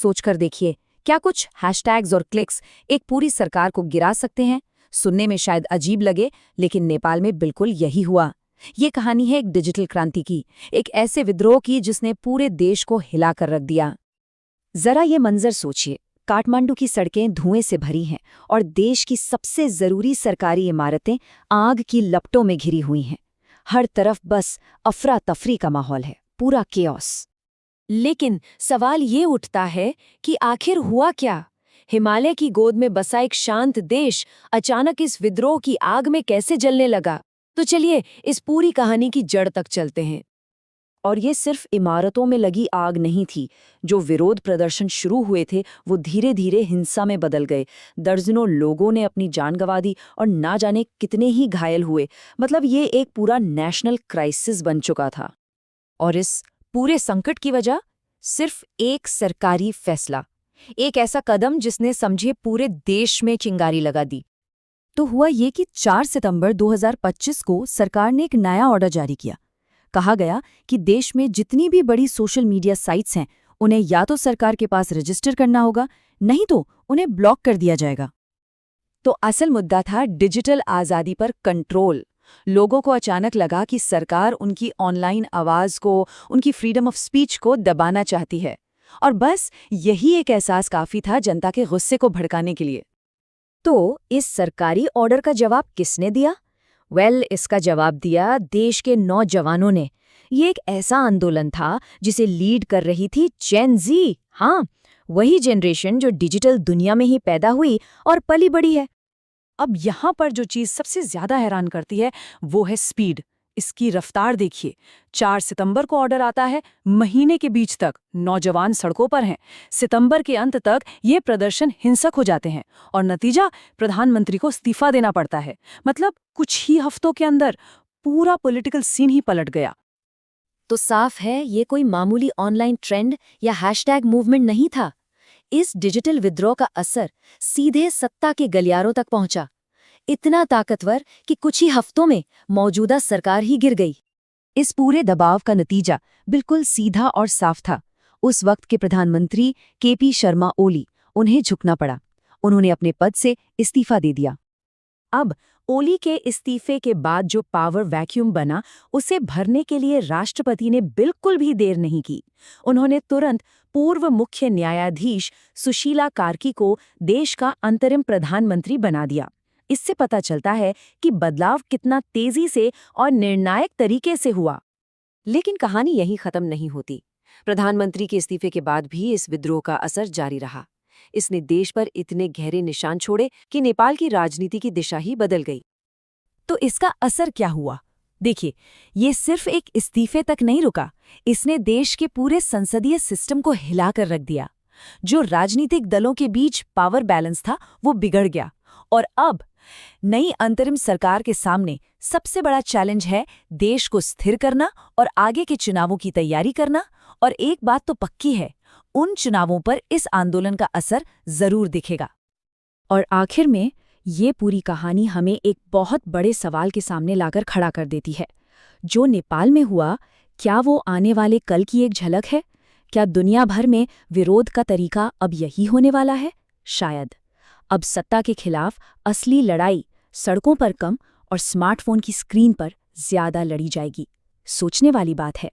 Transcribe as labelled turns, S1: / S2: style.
S1: सोचकर देखिए, क्या कुछ हैशटैग्स और क्लिक्स एक पूरी सरकार को गिरा सकते हैं? सुनने में शायद अजीब लगे, लेकिन नेपाल में बिल्कुल यही हुआ। ये कहानी है एक डिजिटल क्रांति की, एक ऐसे विद्रोह की जिसने पूरे देश को हिलाकर रख दिया। जरा ये मंजर सोचिए, काठमांडू की सड़कें धुएं से भरी हैं और देश की सबसे जरूरी सरकारी इमारतें आग की लपटों में घिरी हुई हैं। हर तरफ बस अफरा तफरी का माहौल है, पूरा केओस। लेकिन सवाल ये उठता है कि आखिर हुआ क्या? हिमालय की गोद में बसा एक शांत देश अचानक इस विद्रोह की आग में कैसे जलने लगा? तो चलिए इस पूरी कहानी की जड़ तक चलते हैं। और ये सिर्फ इमारतों में लगी आग नहीं थी। जो विरोध प्रदर्शन शुरू हुए थे वो धीरे धीरे हिंसा में बदल गए। दर्जनों लोगों ने अपनी जान गंवा दी और ना जाने कितने ही घायल हुए। मतलब ये एक पूरा नेशनल क्राइसिस बन चुका था। और इस पूरे संकट की वजह सिर्फ एक सरकारी फैसला, एक ऐसा कदम जिसने समझे पूरे देश में चिंगारी लगा दी। तो हुआ ये कि 4 सितंबर 2025 को सरकार ने एक नया ऑर्डर जारी किया। कहा गया कि देश में जितनी भी बड़ी सोशल मीडिया साइट्स हैं उन्हें या तो सरकार के पास रजिस्टर करना होगा, नहीं तो उन्हें ब्लॉक कर दिया जाएगा। तो असल मुद्दा था डिजिटल आज़ादी पर कंट्रोल। लोगों को अचानक लगा कि सरकार उनकी ऑनलाइन आवाज़ को, उनकी फ्रीडम ऑफ स्पीच को दबाना चाहती है। और बस यही एक एहसास काफ़ी था जनता के गुस्से को भड़काने के लिए। तो इस सरकारी ऑर्डर का जवाब किसने दिया? इसका जवाब दिया देश के नौजवानों ने। ये एक ऐसा आंदोलन था जिसे लीड कर रही थी जेन ज़ी। हाँ, वही जनरेशन जो डिजिटल दुनिया में ही पैदा हुई और पली बड़ी है। अब यहाँ पर जो चीज़ सबसे ज़्यादा हैरान करती है वो है स्पीड। इसकी रफ्तार देखिए। 4 सितंबर को ऑर्डर आता है, महीने के बीच तक नौजवान सड़कों पर हैं। सितंबर के अंत तक ये प्रदर्शन हिंसक हो जाते हैं और नतीजा प्रधानमंत्री को इस्तीफा देना पड़ता है। मतलब कुछ ही हफ्तों के अंदर पूरा पॉलिटिकल सीन ही पलट गया। तो साफ है ये कोई मामूली ऑनलाइन ट्रेंड या हैशटैग मूवमेंट नहीं था। इस डिजिटल विद्रोह का असर सीधे सत्ता के गलियारों तक पहुंचा। इतना ताकतवर कि कुछ ही हफ्तों में मौजूदा सरकार ही गिर गई। इस पूरे दबाव का नतीजा बिल्कुल सीधा और साफ था। उस वक्त के प्रधानमंत्री केपी शर्मा ओली, उन्हें झुकना पड़ा। उन्होंने अपने पद से इस्तीफा दे दिया। अब ओली के इस्तीफे के बाद जो पावर वैक्यूम बना, उसे भरने के लिए राष्ट्रपति ने बिल्कुल भी देर नहीं की। उन्होंने तुरंत पूर्व मुख्य न्यायाधीश सुशीला कार्की को देश का अंतरिम प्रधानमंत्री बना दिया। इससे पता चलता है कि बदलाव कितना तेजी से और निर्णायक तरीके से हुआ। लेकिन कहानी यहीं खत्म नहीं होती। प्रधानमंत्री के इस्तीफे के बाद भी इस विद्रोह का असर जारी रहा। इसने देश पर इतने गहरे निशान छोड़े कि नेपाल की राजनीति की दिशा ही बदल गई। तो इसका असर क्या हुआ? देखिए, ये सिर्फ एक इस्तीफे तक नहीं रुका। इसने देश के पूरे संसदीय सिस्टम को हिलाकर रख दिया। जो राजनीतिक दलों के बीच पावर बैलेंस था वो बिगड़ गया। और अब नई अंतरिम सरकार के सामने सबसे बड़ा चैलेंज है देश को स्थिर करना और आगे के चुनावों की तैयारी करना। और एक बात तो पक्की है, उन चुनावों पर इस आंदोलन का असर जरूर दिखेगा। और आखिर में ये पूरी कहानी हमें एक बहुत बड़े सवाल के सामने लाकर खड़ा कर देती है। जो नेपाल में हुआ, क्या वो आने वाले कल की एक झलक है? क्या दुनिया भर में विरोध का तरीका अब यही होने वाला है? शायद। अब सत्ता के खिलाफ असली लड़ाई सड़कों पर कम और स्मार्टफोन की स्क्रीन पर ज्यादा लड़ी जाएगी। सोचने वाली बात है।